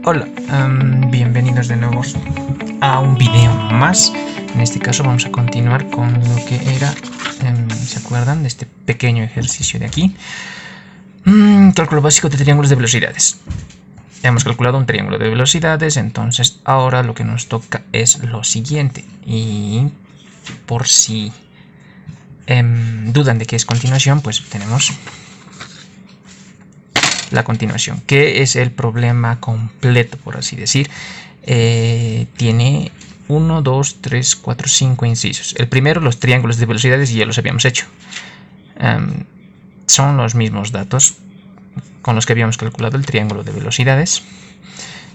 Hola, bienvenidos de nuevo a un video más. En este caso vamos a continuar con lo que era, ¿se acuerdan de este pequeño ejercicio de aquí? Cálculo básico de triángulos de velocidades. Hemos calculado un triángulo de velocidades, entonces ahora lo que nos toca es lo siguiente. Y por si dudan de qué es continuación, pues tenemos la continuación, que es el problema completo, por así decir. Tiene 1, 2, 3, 4, 5 incisos. El primero, los triángulos de velocidades, ya los habíamos hecho. Son los mismos datos con los que habíamos calculado el triángulo de velocidades.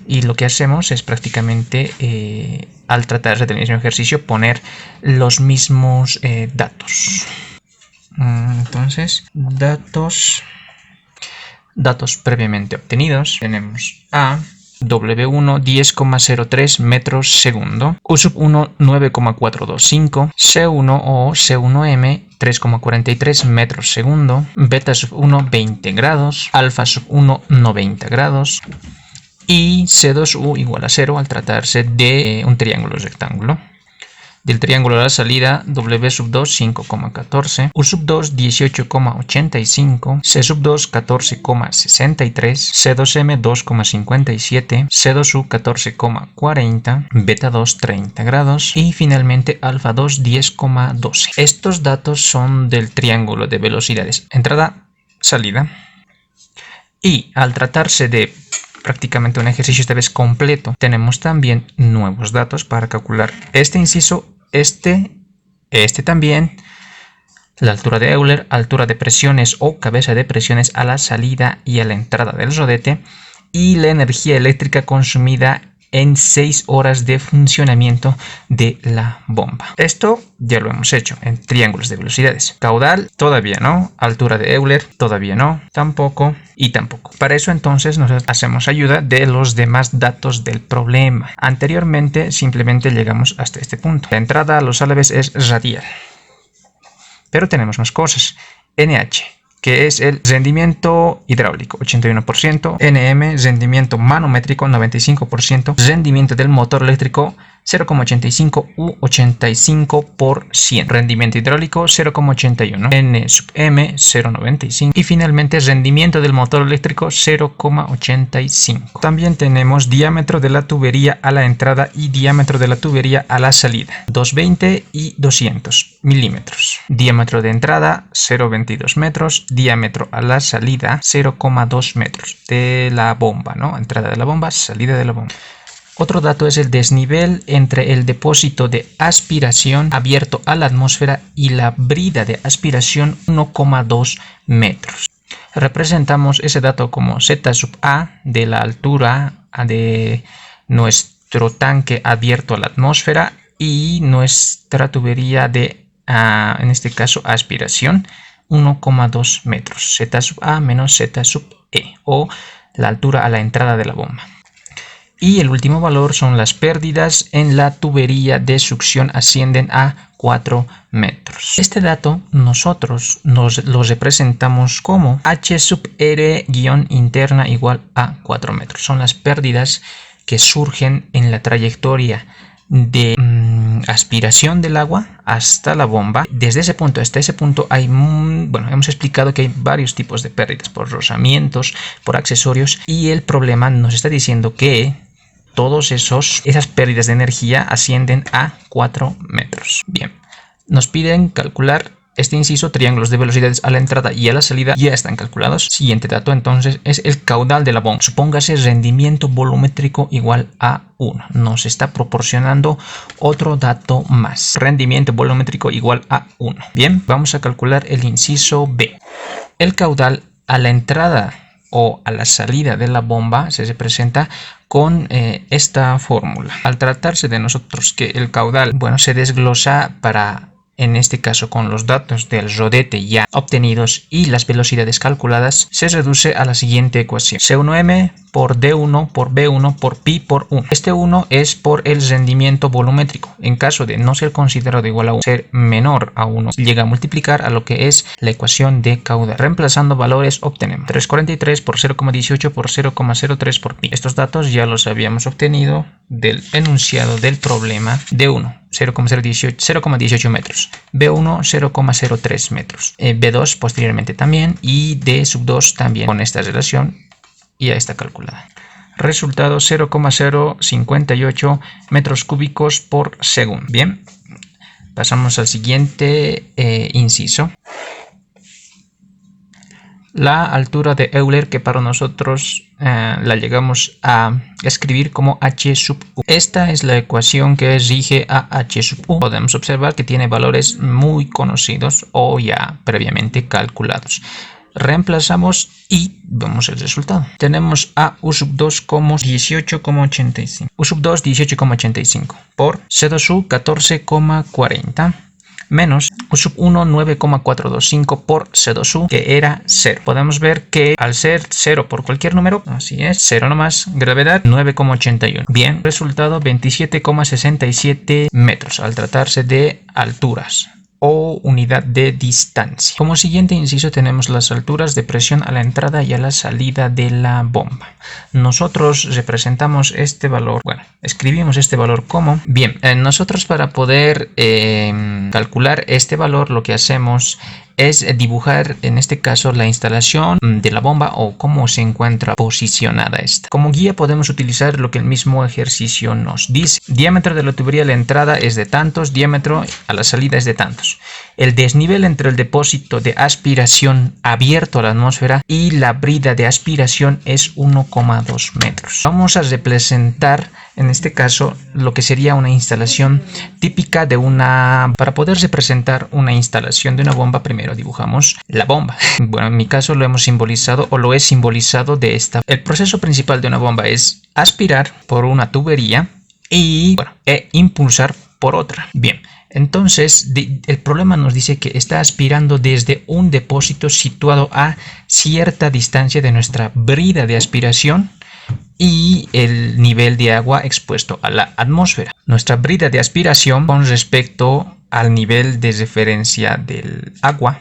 Y lo que hacemos es prácticamente, al tratarse del mismo ejercicio, poner los mismos datos. Entonces, datos previamente obtenidos. Tenemos a W1 10,03 metros segundo, U1 9,425, C1 o C1M 3,43 metros segundo, beta1 20 grados, alfa1 90 grados y C2U igual a 0 al tratarse de un triángulo rectángulo. Del triángulo a la salida, W2 5,14, U2 18,85, C2 14,63, C2M 2,57, C2U 14,40, beta2 30 grados y finalmente alfa2 10,12. Estos datos son del triángulo de velocidades entrada, salida. Y al tratarse de prácticamente un ejercicio esta vez completo, tenemos también nuevos datos para calcular este inciso, este también, la altura de Euler, altura de presiones o cabeza de presiones a la salida y a la entrada del rodete y la energía eléctrica consumida en 6 horas de funcionamiento de la bomba. Esto ya lo hemos hecho en triángulos de velocidades. Caudal, todavía no. Altura de Euler, todavía no. Tampoco y tampoco. Para eso entonces nos hacemos ayuda de los demás datos del problema. Anteriormente simplemente llegamos hasta este punto. La entrada a los álabes es radial. Pero tenemos más cosas. NH, que es el rendimiento hidráulico, 81%, NM, rendimiento manométrico, 95%, rendimiento del motor eléctrico, 0,85 u 85%, rendimiento hidráulico, 0,81, N sub M, 0,95 y finalmente rendimiento del motor eléctrico, 0,85. También tenemos diámetro de la tubería a la entrada y diámetro de la tubería a la salida, 220 y 200 milímetros. Diámetro de entrada, 0,22 metros, diámetro a la salida, 0,2 metros de la bomba, ¿no? Entrada de la bomba, salida de la bomba. Otro dato es el desnivel entre el depósito de aspiración abierto a la atmósfera y la brida de aspiración, 1,2 metros. Representamos ese dato como Z sub A de la altura de nuestro tanque abierto a la atmósfera y nuestra tubería de, en este caso, aspiración, 1,2 metros. Z sub A menos Z sub E, o la altura a la entrada de la bomba. Y el último valor son las pérdidas en la tubería de succión, ascienden a 4 metros. Este dato nosotros lo representamos como H sub R guión interna igual a 4 metros. Son las pérdidas que surgen en la trayectoria de aspiración del agua hasta la bomba. Desde ese punto hasta ese punto hay, hemos explicado que hay varios tipos de pérdidas por rozamientos, por accesorios, y el problema nos está diciendo que todas esas pérdidas de energía ascienden a 4 metros. Bien, nos piden calcular este inciso, triángulos de velocidades a la entrada y a la salida ya están calculados. Siguiente dato entonces es el caudal de la bomba. Supóngase rendimiento volumétrico igual a 1. Nos está proporcionando otro dato más. Rendimiento volumétrico igual a 1. Bien, vamos a calcular el inciso B. El caudal a la entrada o a la salida de la bomba se representa con esta fórmula. Al tratarse de nosotros que el caudal, se desglosa para en este caso con los datos del rodete ya obtenidos y las velocidades calculadas, se reduce a la siguiente ecuación: C1m por D1 por B1 por pi por 1. Este 1 es por el rendimiento volumétrico. En caso de no ser considerado igual a 1, ser menor a 1, llega a multiplicar a lo que es la ecuación de caudal. Reemplazando valores obtenemos 343 por 0,18 por 0,03 por pi. Estos datos ya los habíamos obtenido del enunciado del problema. D1 0,18 metros, B1 0,03 metros, B2 posteriormente también y D2 también con esta relación y ya está calculada. Resultado 0,058 metros cúbicos por segundo. Bien, pasamos al siguiente inciso. La altura de Euler, que para nosotros la llegamos a escribir como h sub u. Esta es la ecuación que rige a h sub u. Podemos observar que tiene valores muy conocidos o ya previamente calculados. Reemplazamos y vemos el resultado. Tenemos a u sub 2 como 18,85. U sub 2 18,85 por c2 u 14,40. Menos u sub 1 9,425 por C2U, que era 0. Podemos ver que al ser 0 por cualquier número, así es, 0 nomás, gravedad 9,81. Bien, resultado 27,67 metros al tratarse de alturas o unidad de distancia. Como siguiente inciso tenemos las alturas de presión a la entrada y a la salida de la bomba. Nosotros representamos este valor, bueno, escribimos este valor como, bien, nosotros para poder calcular este valor lo que hacemos es dibujar en este caso la instalación de la bomba o cómo se encuentra posicionada esta. Como guía podemos utilizar lo que el mismo ejercicio nos dice. Diámetro de la tubería a la entrada es de tantos, diámetro a la salida es de tantos. El desnivel entre el depósito de aspiración abierto a la atmósfera y la brida de aspiración es 1,2 metros. Vamos a representar en este caso lo que sería una instalación típica de una... Para poder representar una instalación de una bomba, primero dibujamos la bomba. Bueno, en mi caso lo hemos simbolizado o lo he simbolizado de esta. El proceso principal de una bomba es aspirar por una tubería y bueno, impulsar por otra. Bien, entonces el problema nos dice que está aspirando desde un depósito situado a cierta distancia de nuestra brida de aspiración y el nivel de agua expuesto a la atmósfera. Nuestra brida de aspiración con respecto al nivel de referencia del agua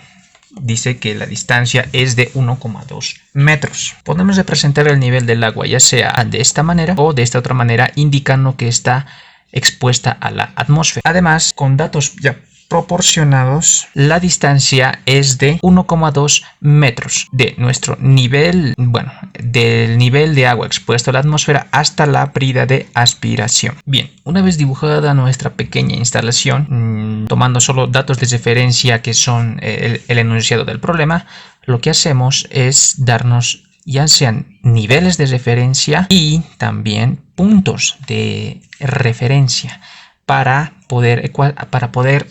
dice que la distancia es de 1,2 metros. Podemos representar el nivel del agua ya sea de esta manera o de esta otra manera, indicando que está expuesta a la atmósfera. Además, con datos ya proporcionados, la distancia es de 1,2 metros de nuestro nivel, bueno, del nivel de agua expuesto a la atmósfera hasta la brida de aspiración. Bien, una vez dibujada nuestra pequeña instalación, tomando solo datos de referencia que son el enunciado del problema, lo que hacemos es darnos ya sean niveles de referencia y también puntos de referencia para poder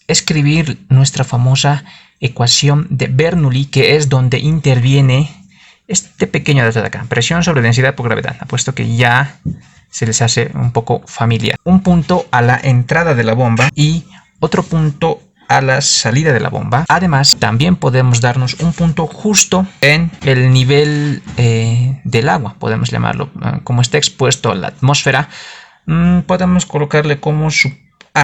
escribir nuestra famosa ecuación de Bernoulli, que es donde interviene este pequeño dato de acá, presión sobre densidad por gravedad, apuesto que ya se les hace un poco familiar. Un punto a la entrada de la bomba y otro punto a la salida de la bomba. Además, también podemos darnos un punto justo en el nivel del agua, podemos llamarlo, como está expuesto a la atmósfera, podemos colocarle como su...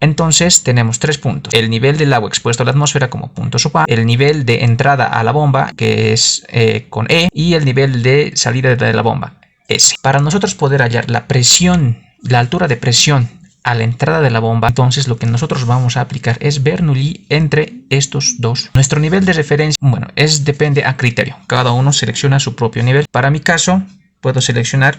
Entonces tenemos 3 puntos: el nivel del agua expuesto a la atmósfera como punto sub A, el nivel de entrada a la bomba que es con E y el nivel de salida de la bomba S. Para nosotros poder hallar la presión, la altura de presión a la entrada de la bomba, entonces lo que nosotros vamos a aplicar es Bernoulli entre estos dos. Nuestro nivel de referencia, bueno, depende a criterio, cada uno selecciona su propio nivel. Para mi caso puedo seleccionar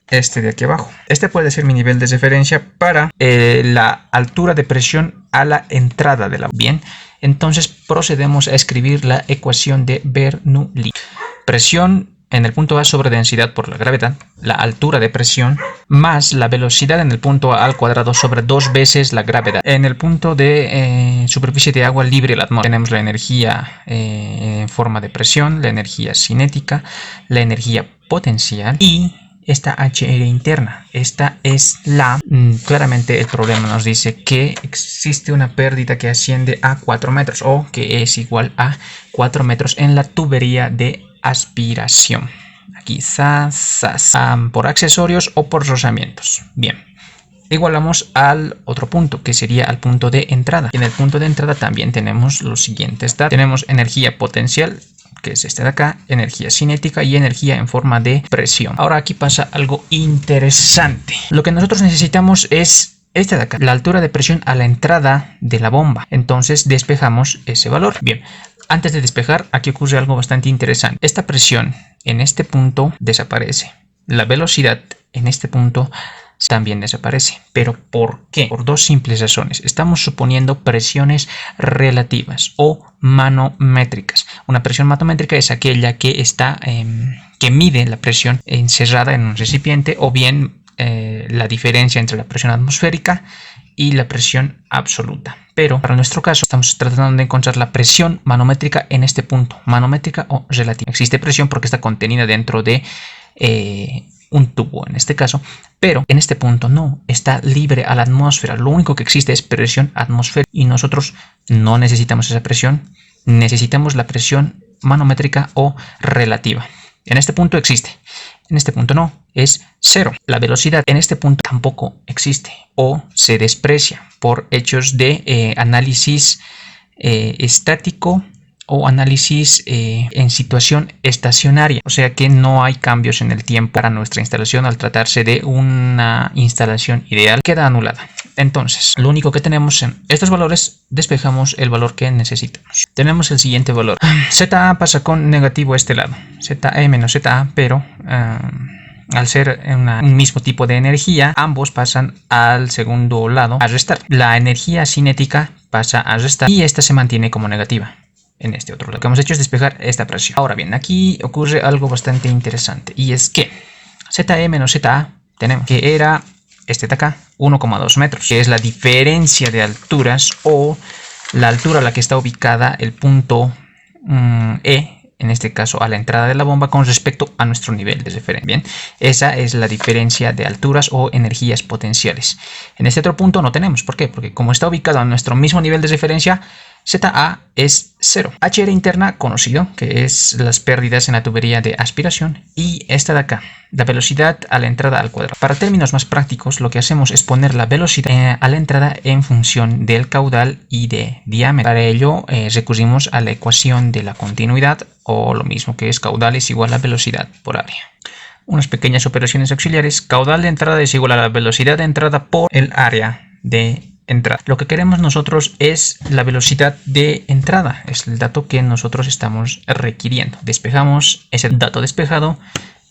este de aquí abajo. Este puede ser mi nivel de referencia para la altura de presión a la entrada de la bomba. Bien, entonces procedemos a escribir la ecuación de Bernoulli. Presión en el punto A sobre densidad por la gravedad, la altura de presión, más la velocidad en el punto A al cuadrado sobre 2 veces la gravedad. En el punto de superficie de agua libre, la atmósfera, tenemos la energía en forma de presión, la energía cinética, la energía potencial y esta HR interna. Esta es la... claramente el problema nos dice que existe una pérdida que asciende a 4 metros o que es igual a 4 metros en la tubería de aspiración. Aquí por accesorios o por rozamientos. Bien. Igualamos al otro punto, que sería al punto de entrada. En el punto de entrada también tenemos los siguientes datos. Tenemos energía potencial, que es este de acá, energía cinética y energía en forma de presión. Ahora aquí pasa algo interesante. Lo que nosotros necesitamos es este de acá, la altura de presión a la entrada de la bomba. Entonces despejamos ese valor. Bien, antes de despejar, aquí ocurre algo bastante interesante. Esta presión en este punto desaparece. La velocidad en este punto también desaparece. ¿Pero por qué? Por dos simples razones. Estamos suponiendo presiones relativas o manométricas. Una presión manométrica es aquella que está que mide la presión encerrada en un recipiente, o bien la diferencia entre la presión atmosférica y la presión absoluta. Pero para nuestro caso estamos tratando de encontrar la presión manométrica en este punto, manométrica o relativa. Existe presión porque está contenida dentro de un tubo en este caso, pero en este punto no, está libre a la atmósfera. Lo único que existe es presión atmosférica y nosotros no necesitamos esa presión, necesitamos la presión manométrica o relativa. En este punto existe, en este punto no, es cero. La velocidad en este punto tampoco existe o se desprecia por hechos de análisis estático o análisis en situación estacionaria, o sea que no hay cambios en el tiempo para nuestra instalación. Al tratarse de una instalación ideal, queda anulada. Entonces, lo único que tenemos en estos valores, despejamos el valor que necesitamos. Tenemos el siguiente valor. ZA pasa con negativo a este lado, ZE menos ZA, pero al ser un mismo tipo de energía, ambos pasan al segundo lado a restar. La energía cinética pasa a restar y esta se mantiene como negativa. En este otro lado, lo que hemos hecho es despejar esta presión. Ahora bien, aquí ocurre algo bastante interesante, y es que ZE menos ZA tenemos que era este de acá, 1,2 metros, que es la diferencia de alturas o la altura a la que está ubicada el punto E, en este caso a la entrada de la bomba, con respecto a nuestro nivel de referencia. Bien, esa es la diferencia de alturas o energías potenciales. En este otro punto no tenemos. ¿Por qué? Porque como está ubicado a nuestro mismo nivel de referencia, ZA es 0. HR interna conocido, que es las pérdidas en la tubería de aspiración, y esta de acá, la velocidad a la entrada al cuadrado. Para términos más prácticos, lo que hacemos es poner la velocidad a la entrada en función del caudal y de diámetro. Para ello recurrimos a la ecuación de la continuidad, o lo mismo que es caudal es igual a velocidad por área. Unas pequeñas operaciones auxiliares. Caudal de entrada es igual a la velocidad de entrada por el área de entrada. Lo que queremos nosotros es la velocidad de entrada, es el dato que nosotros estamos requiriendo. Despejamos ese dato despejado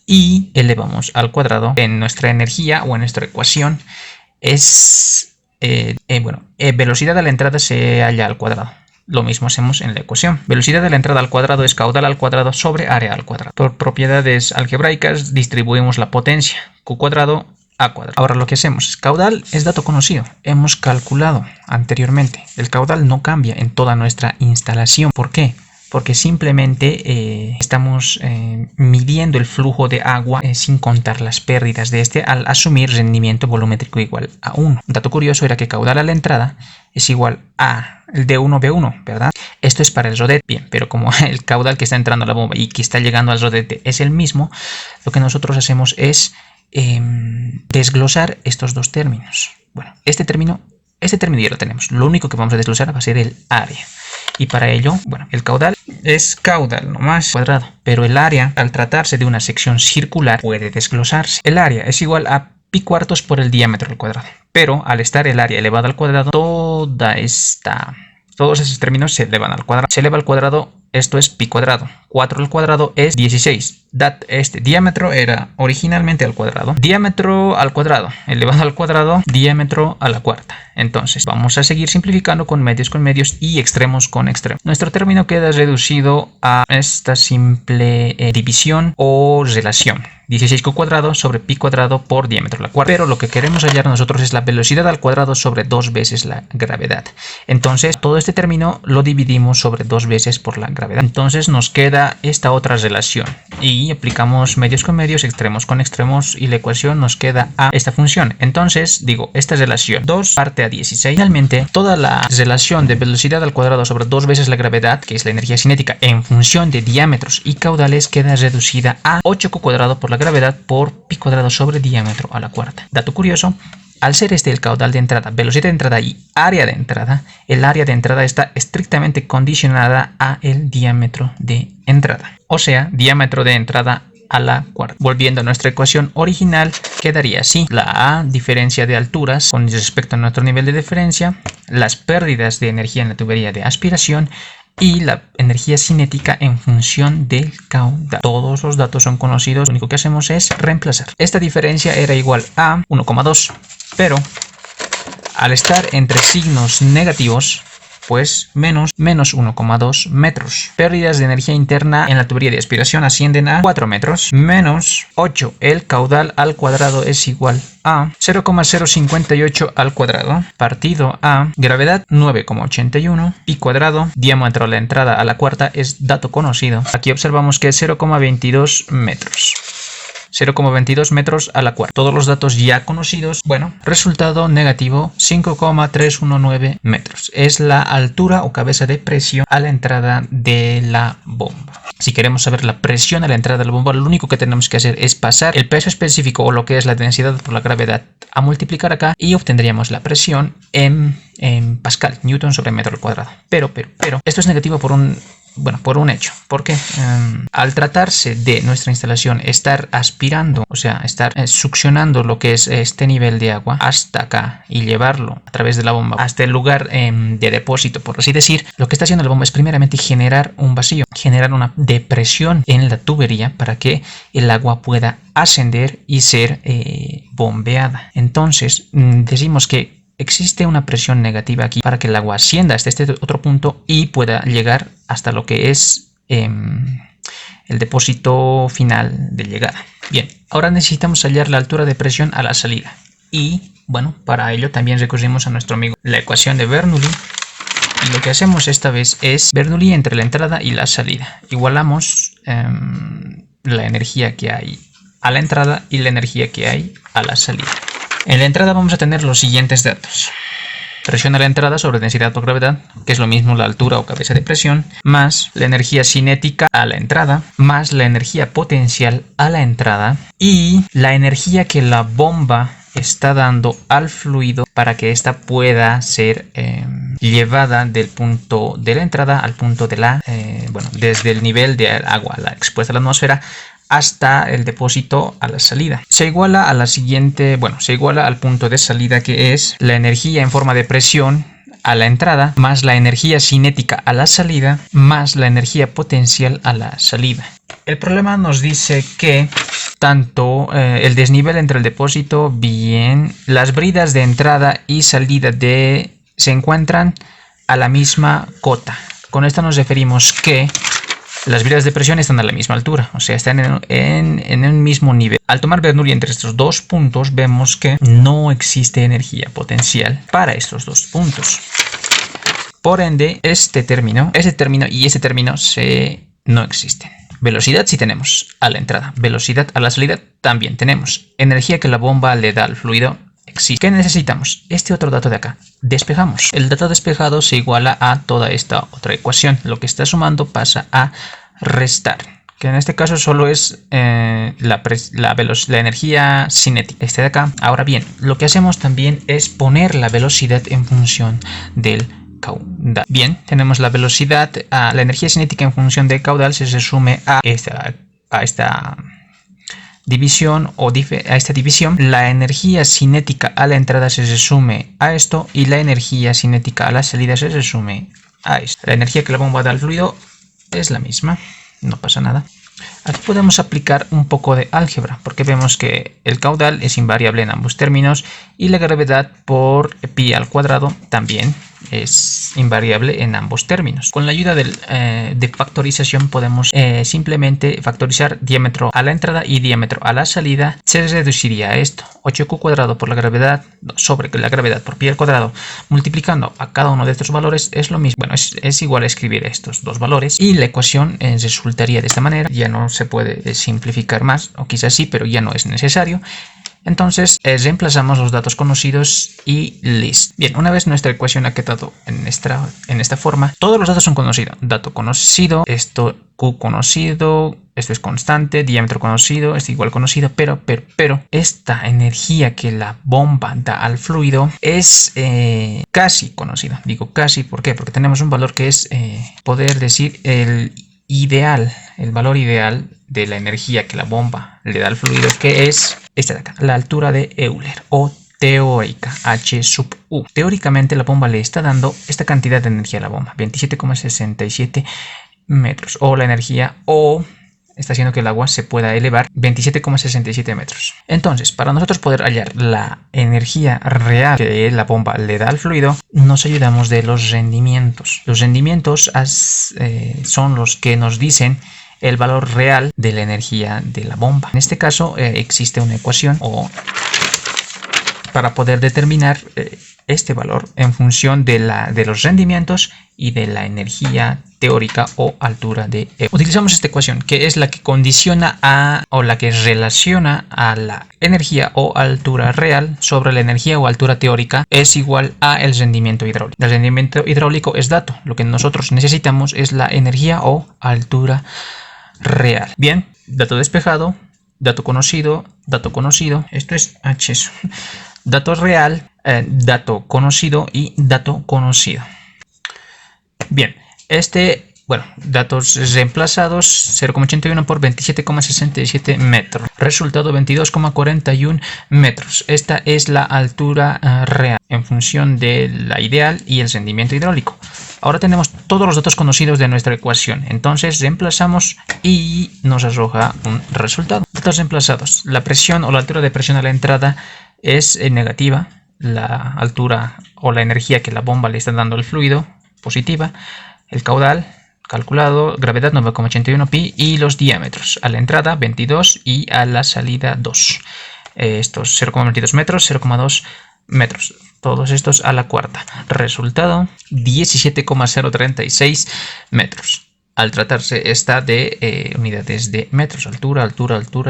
y elevamos al cuadrado. En nuestra energía o en nuestra ecuación es velocidad a la entrada se halla al cuadrado. Lo mismo hacemos en la ecuación. Velocidad de la entrada al cuadrado es caudal al cuadrado sobre área al cuadrado. Por propiedades algebraicas distribuimos la potencia Q cuadrado a cuadrado. Ahora lo que hacemos es caudal es dato conocido. Hemos calculado anteriormente. El caudal no cambia en toda nuestra instalación. ¿Por qué? Porque simplemente estamos midiendo el flujo de agua sin contar las pérdidas de este al asumir rendimiento volumétrico igual a 1. Un dato curioso era que caudal a la entrada es igual a el D1B1, ¿verdad? Esto es para el rodete. Bien, pero como el caudal que está entrando a la bomba y que está llegando al rodete es el mismo, lo que nosotros hacemos es desglosar estos dos términos. Bueno, este término ya lo tenemos. Lo único que vamos a desglosar va a ser el área. Y para ello, bueno, el caudal es caudal nomás cuadrado, pero el área, al tratarse de una sección circular, puede desglosarse. El área es igual a pi cuartos por el diámetro al cuadrado, pero al estar el área elevada al cuadrado, todos esos términos se elevan al cuadrado. Se eleva al cuadrado, esto es pi cuadrado. 4 al cuadrado es 16. Este diámetro era originalmente al cuadrado. Diámetro al cuadrado, elevado al cuadrado, diámetro a la cuarta. Entonces vamos a seguir simplificando con medios y extremos con extremos. Nuestro término queda reducido a esta simple división o relación. 16 cuadrado sobre pi cuadrado por diámetro a la cuarta. Pero lo que queremos hallar nosotros es la velocidad al cuadrado sobre 2 veces la gravedad. Entonces todo este término lo dividimos sobre 2 veces por la gravedad. gravedad. Entonces nos queda esta otra relación y aplicamos medios con medios, extremos con extremos y la ecuación nos queda a esta función. Entonces digo, esta relación 2 parte a 16. Finalmente, toda la relación de velocidad al cuadrado sobre 2 veces la gravedad, que es la energía cinética en función de diámetros y caudales, queda reducida a 8q cuadrado por la gravedad por pi cuadrado sobre diámetro a la cuarta. Dato curioso: al ser este el caudal de entrada, velocidad de entrada y área de entrada, el área de entrada está estrictamente condicionada a el diámetro de entrada. O sea, diámetro de entrada a la cuarta. Volviendo a nuestra ecuación original, quedaría así: la A, diferencia de alturas con respecto a nuestro nivel de diferencia, las pérdidas de energía en la tubería de aspiración y la energía cinética en función del caudal. Todos los datos son conocidos, lo único que hacemos es reemplazar. Esta diferencia era igual a 1,2, pero al estar entre signos negativos, pues menos 1,2 metros. Pérdidas de energía interna en la tubería de aspiración ascienden a 4 metros, menos 8. El caudal al cuadrado es igual a 0,058 al cuadrado, partido a gravedad 9,81, pi cuadrado, diámetro a la entrada a la cuarta es dato conocido. Aquí observamos que es 0,22 metros. 0,22 metros a la cuarta. Todos los datos ya conocidos. Bueno, resultado negativo: 5,319 metros. Es la altura o cabeza de presión a la entrada de la bomba. Si queremos saber la presión a la entrada de la bomba, lo único que tenemos que hacer es pasar el peso específico o lo que es la densidad por la gravedad a multiplicar acá y obtendríamos la presión en pascal, newton sobre metro al cuadrado. Pero, esto es negativo por un hecho, porque al tratarse de nuestra instalación estar aspirando, o sea, estar succionando lo que es este nivel de agua hasta acá y llevarlo a través de la bomba hasta el lugar de depósito, por así decir, lo que está haciendo la bomba es primeramente generar un vacío, generar una depresión en la tubería para que el agua pueda ascender y ser bombeada. Entonces, decimos que existe una presión negativa aquí para que el agua ascienda hasta este otro punto y pueda llegar hasta lo que es el depósito final de llegada. Bien, ahora necesitamos hallar la altura de presión a la salida. Y bueno, para ello también recurrimos a nuestro amigo la ecuación de Bernoulli. Y lo que hacemos esta vez es Bernoulli entre la entrada y la salida. Igualamos la energía que hay a la entrada y la energía que hay a la salida. En la entrada vamos a tener los siguientes datos: presión a la entrada sobre densidad por gravedad, que es lo mismo la altura o cabeza de presión, más la energía cinética a la entrada, más la energía potencial a la entrada y la energía que la bomba está dando al fluido para que ésta pueda ser llevada del punto de la entrada al punto de la, desde el nivel de agua expuesta a la atmósfera hasta el depósito a la salida. Se iguala a la siguiente, se iguala al punto de salida, que es la energía en forma de presión a la entrada más la energía cinética a la salida más la energía potencial a la salida. El problema nos dice que tanto el desnivel entre el depósito, bien, las bridas de entrada y salida se encuentran a la misma cota. Con esto nos referimos que las bridas de presión están a la misma altura, o sea, están en el mismo nivel. Al tomar Bernoulli entre estos dos puntos, vemos que no existe energía potencial para estos dos puntos. Por ende, este término y este término no existen. Velocidad sí tenemos a la entrada, velocidad a la salida también tenemos. Energía que la bomba le da al fluido existe. ¿Qué necesitamos? Este otro dato de acá. Despejamos. El dato despejado se iguala a toda esta otra ecuación. Lo que está sumando pasa a restar, que en este caso solo es la energía cinética, este de acá. Ahora bien, lo que hacemos también es poner la velocidad en función del caudal. Bien, tenemos la velocidad, la energía cinética en función del caudal se resume a esta división a esta división. La energía cinética a la entrada se resume a esto y la energía cinética a la salida se resume a esto. La energía que la bomba da al fluido es la misma, no pasa nada. Aquí podemos aplicar un poco de álgebra porque vemos que el caudal es invariable en ambos términos y la gravedad por pi al cuadrado también es invariable en ambos términos. Con la ayuda de factorización podemos simplemente factorizar diámetro a la entrada y diámetro a la salida. Se reduciría esto, 8q cuadrado por la gravedad sobre la gravedad por pi al cuadrado, multiplicando a cada uno de estos valores es lo mismo. Bueno, es igual a escribir estos dos valores y la ecuación resultaría de esta manera. Ya no se puede simplificar más, o quizás sí, pero ya no es necesario. Entonces reemplazamos los datos conocidos y listo. Bien, una vez nuestra ecuación ha quedado en esta forma, todos los datos son conocidos. Dato conocido, esto Q conocido, esto es constante, diámetro conocido, es igual conocido, pero esta energía que la bomba da al fluido es casi conocida. Digo casi, ¿por qué? Porque tenemos un valor que es, poder decir, el valor ideal de la energía que la bomba le da al fluido, que es esta de acá, la altura de Euler o teórica, H sub U. Teóricamente la bomba le está dando esta cantidad de energía a la bomba, 27,67 metros, o la energía O está haciendo que el agua se pueda elevar 27,67 metros. Entonces, para nosotros poder hallar la energía real que la bomba le da al fluido, nos ayudamos de los rendimientos. Los rendimientos son los que nos dicen el valor real de la energía de la bomba. En este caso existe una ecuación para poder determinar este valor en función de los rendimientos y de la energía teórica o altura de E. Utilizamos esta ecuación, que es la que condiciona o la que relaciona a la energía o altura real sobre la energía o altura teórica, es igual a el rendimiento hidráulico. El rendimiento hidráulico es dato. Lo que nosotros necesitamos es la energía o altura real. Bien, dato despejado, dato conocido, esto es H. Dato real, dato conocido y dato conocido. Bien, datos reemplazados, 0,81 por 27,67 metros. Resultado 22,41 metros. Esta es la altura real en función de la ideal y el rendimiento hidráulico. Ahora tenemos todos los datos conocidos de nuestra ecuación. Entonces reemplazamos y nos arroja un resultado. Datos reemplazados. La presión o la altura de presión a la entrada es negativa. La altura o la energía que la bomba le está dando al fluido, positiva. El caudal calculado, gravedad 9,81 pi y los diámetros. A la entrada 22 y a la salida 2. Estos 0,22 metros, 0,2 metros. Todos estos a la cuarta. Resultado 17,036 metros. Al tratarse esta de unidades de metros, altura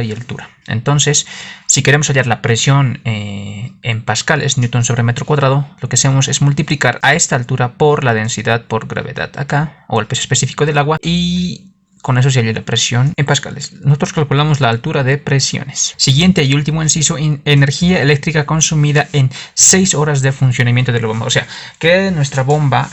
y altura. Entonces, si queremos hallar la presión en pascales, newton sobre metro cuadrado, lo que hacemos es multiplicar a esta altura por la densidad por gravedad acá, o el peso específico del agua, y con eso se halla la presión en pascales. Nosotros calculamos la altura de presiones. Siguiente y último inciso, energía eléctrica consumida en 6 horas de funcionamiento de la bomba. O sea, que nuestra bomba,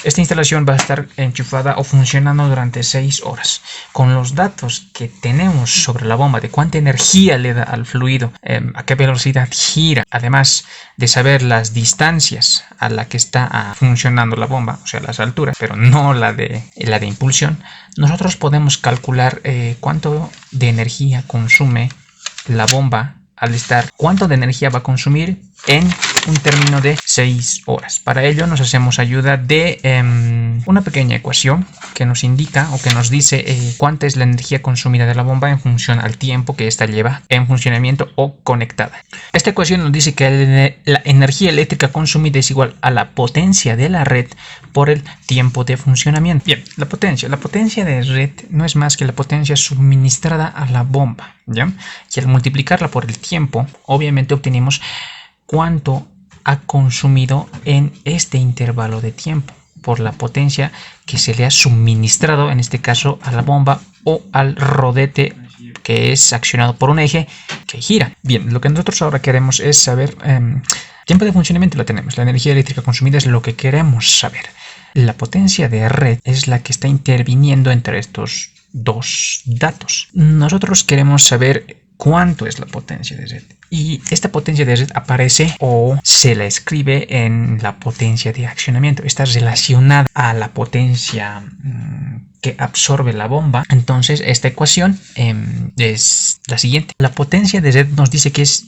esta instalación va a estar enchufada o funcionando durante 6 horas. Con los datos que tenemos sobre la bomba, de cuánta energía le da al fluido, a qué velocidad gira, además de saber las distancias a la que está funcionando la bomba, o sea, las alturas, pero no la de impulsión, nosotros podemos calcular cuánto de energía consume la bomba al estar, cuánto de energía va a consumir en un término de 6 horas. Para ello nos hacemos ayuda de una pequeña ecuación que nos indica o que nos dice cuánta es la energía consumida de la bomba en función al tiempo que ésta lleva en funcionamiento o conectada. Esta ecuación nos dice que la energía eléctrica consumida es igual a la potencia de la red por el tiempo de funcionamiento. Bien, la potencia de red no es más que la potencia suministrada a la bomba, ¿ya? Y al multiplicarla por el tiempo, obviamente obtenemos cuánto ha consumido en este intervalo de tiempo por la potencia que se le ha suministrado, en este caso a la bomba o al rodete que es accionado por un eje que gira. Bien, lo que nosotros ahora queremos es saber, tiempo de funcionamiento lo tenemos, la energía eléctrica consumida es lo que queremos saber. La potencia de red es la que está interviniendo entre estos dos datos. Nosotros queremos saber cuánto es la potencia de red. Y esta potencia de red aparece o se la escribe en la potencia de accionamiento. Está relacionada a la potencia que absorbe la bomba. Entonces esta ecuación es la siguiente. La potencia de red nos dice que es,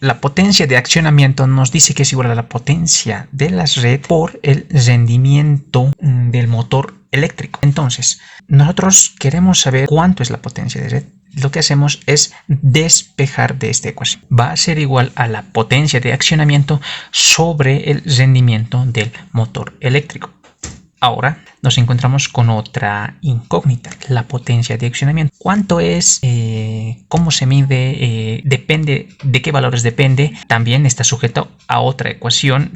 la potencia de accionamiento nos dice que es igual a la potencia de la red por el rendimiento del motor eléctrico. Entonces, nosotros queremos saber cuánto es la potencia de red. Lo que hacemos es despejar de esta ecuación. Va a ser igual a la potencia de accionamiento sobre el rendimiento del motor eléctrico. Ahora nos encontramos con otra incógnita, la potencia de accionamiento. ¿Cuánto es? ¿Cómo se mide? Depende de qué valores depende. También está sujeto a otra ecuación,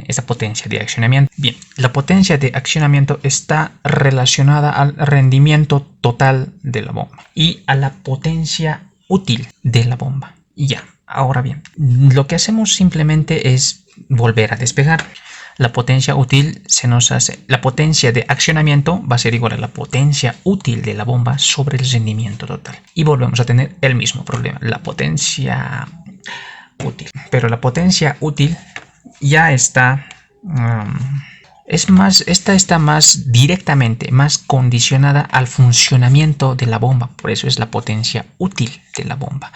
esta potencia de accionamiento. Bien, la potencia de accionamiento está relacionada al rendimiento total de la bomba y a la potencia útil de la bomba. Ya, ahora bien, lo que hacemos simplemente es volver a despejar. La potencia útil la potencia de accionamiento va a ser igual a la potencia útil de la bomba sobre el rendimiento total. Y volvemos a tener el mismo problema, la potencia útil. Pero la potencia útil ya está, esta está más directamente, más condicionada al funcionamiento de la bomba. Por eso es la potencia útil de la bomba.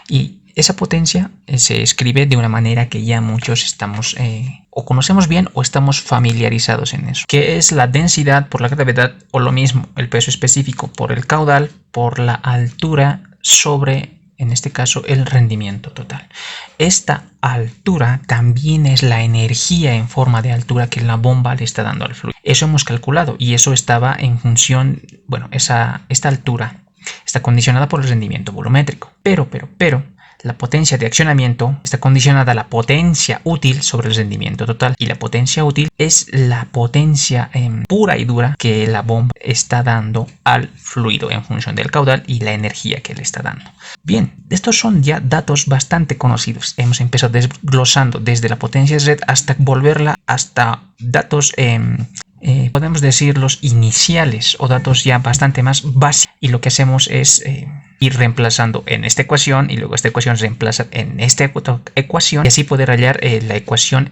Y esa potencia se escribe de una manera que ya muchos estamos o conocemos bien o estamos familiarizados en eso, que es la densidad por la gravedad o lo mismo, el peso específico por el caudal por la altura sobre, en este caso, el rendimiento total. Esta altura también es la energía en forma de altura que la bomba le está dando al fluido. Eso hemos calculado y eso estaba en función, bueno, esta altura está condicionada por el rendimiento volumétrico. Pero la potencia de accionamiento está condicionada a la potencia útil sobre el rendimiento total. Y la potencia útil es la potencia pura y dura que la bomba está dando al fluido en función del caudal y la energía que le está dando. Bien, estos son ya datos bastante conocidos. Hemos empezado desglosando desde la potencia de red hasta volverla hasta datos podemos decir los iniciales o datos ya bastante más básicos. Y lo que hacemos es ir reemplazando en esta ecuación y luego esta ecuación reemplaza en esta ecuación y así poder hallar la ecuación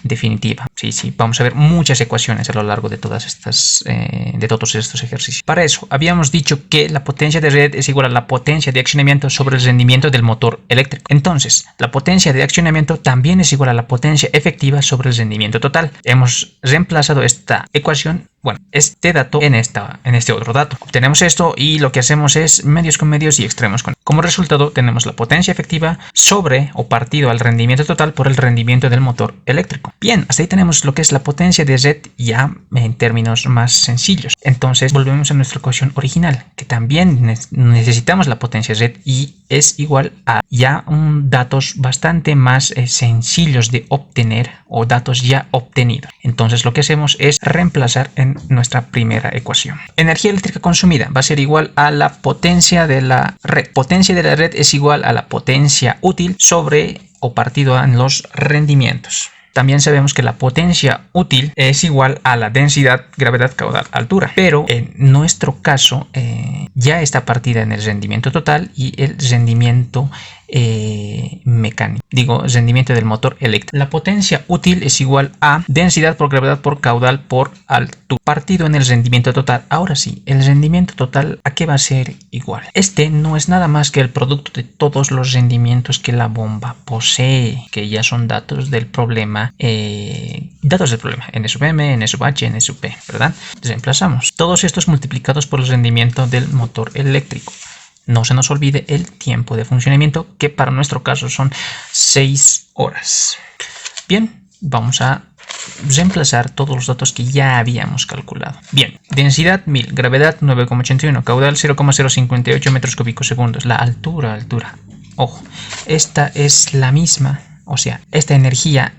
definitiva. Sí, vamos a ver muchas ecuaciones a lo largo de todos estos ejercicios. Para eso habíamos dicho que la potencia de red es igual a la potencia de accionamiento sobre el rendimiento del motor eléctrico. Entonces, la potencia de accionamiento también es igual a la potencia efectiva sobre el rendimiento total. Hemos reemplazado esta ecuación, bueno, este dato en este otro dato. Obtenemos esto y lo que hacemos es medios con medios y extremos con. Como resultado tenemos la potencia efectiva sobre o partido al rendimiento total por el rendimiento del motor eléctrico. Bien, hasta ahí tenemos lo que es la potencia de red ya en términos más sencillos. Entonces volvemos a nuestra ecuación original, que también necesitamos la potencia de red y es igual a ya datos bastante más sencillos de obtener o datos ya obtenidos. Entonces lo que hacemos es reemplazar en nuestra primera ecuación. Energía eléctrica consumida va a ser igual a la potencia de la red. Potencia de la red es igual a la potencia útil sobre o partido en los rendimientos. También sabemos que la potencia útil es igual a la densidad, gravedad, caudal, altura. Pero en nuestro caso ya está partida en el rendimiento total y el rendimiento mecánico. Digo, rendimiento del motor eléctrico. La potencia útil es igual a densidad por gravedad por caudal por altura. Partido en el rendimiento total. Ahora sí, el rendimiento total, ¿a qué va a ser igual? Este no es nada más que el producto de todos los rendimientos que la bomba posee, que ya son datos del problema, N sub M, N sub H, N sub P, ¿verdad? Reemplazamos todos estos multiplicados por el rendimiento del motor eléctrico. No se nos olvide el tiempo de funcionamiento, que para nuestro caso son 6 horas. Bien, vamos a reemplazar todos los datos que ya habíamos calculado. Bien, densidad 1000, gravedad 9,81, caudal 0,058 metros cúbicos segundos. La altura. Ojo, esta es la misma. O sea, esta energía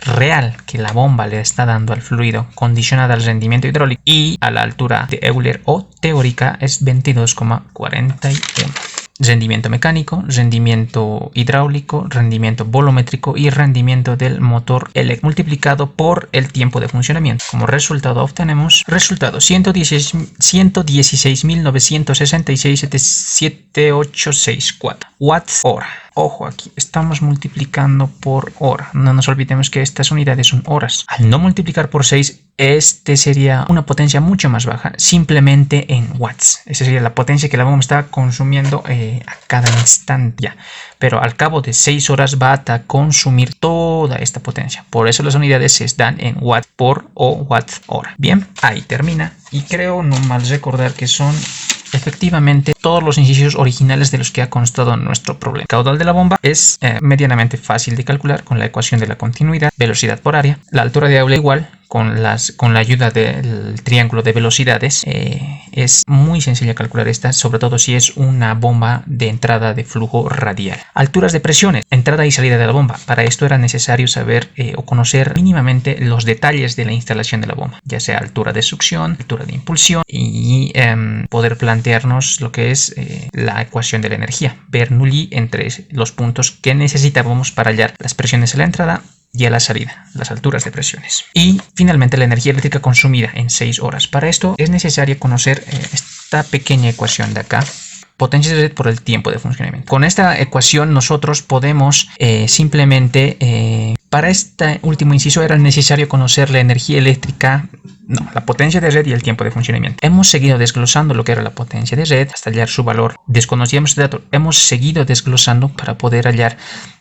real que la bomba le está dando al fluido condicionada al rendimiento hidráulico y a la altura de Euler o teórica es 22,41. Rendimiento mecánico, rendimiento hidráulico, rendimiento volumétrico y rendimiento del motor eléctrico multiplicado por el tiempo de funcionamiento. Como resultado obtenemos 116.966,7864 watts hora. Ojo, aquí estamos multiplicando por hora. No nos olvidemos que estas unidades son horas. Al no multiplicar por 6, este sería una potencia mucho más baja, simplemente en watts. Esa sería la potencia que la bomba está consumiendo a cada instante. Ya. Pero al cabo de 6 horas va a consumir toda esta potencia. Por eso las unidades se dan en watt por o watt hora. Bien, ahí termina. Y creo no mal recordar que son efectivamente todos los incisos originales de los que ha constado nuestro problema. El caudal de la bomba es medianamente fácil de calcular con la ecuación de la continuidad, velocidad por área, la altura de aula igual con la ayuda del triángulo de velocidades. Es muy sencilla calcular esta, sobre todo si es una bomba de entrada de flujo radial. Alturas de presiones, entrada y salida de la bomba. Para esto era necesario saber o conocer mínimamente los detalles de la instalación de la bomba, ya sea altura de succión, altura de impulsión y poder plantearnos lo que es la ecuación de la energía, Bernoulli entre los puntos que necesitábamos para hallar las presiones a la entrada y a la salida, las alturas de presiones. Y finalmente la energía eléctrica consumida en 6 horas. Para esto es necesario conocer esta pequeña ecuación de acá, potencia de red por el tiempo de funcionamiento. Con esta ecuación nosotros podemos simplemente, para este último inciso era necesario conocer la energía eléctrica, no, la potencia de red y el tiempo de funcionamiento. Hemos seguido desglosando lo que era la potencia de red hasta hallar su valor. Desconocíamos este dato, hemos seguido desglosando para poder hallar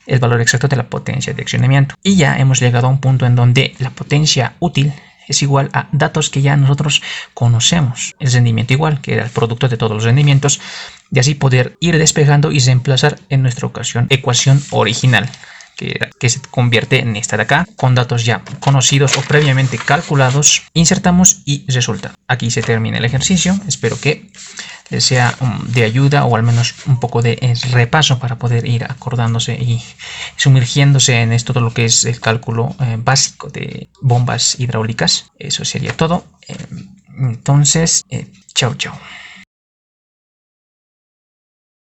el valor exacto de la potencia de accionamiento. Y ya hemos llegado a un punto en donde la potencia útil es igual a datos que ya nosotros conocemos. El rendimiento igual, que era el producto de todos los rendimientos, y así poder ir despejando y reemplazar en nuestra ecuación original, que se convierte en esta de acá, con datos ya conocidos o previamente calculados. Insertamos y resulta. Aquí se termina el ejercicio. Espero que les sea de ayuda o al menos un poco de repaso para poder ir acordándose y sumergiéndose en esto, todo lo que es el cálculo básico de bombas hidráulicas. Eso sería todo. Entonces, chao.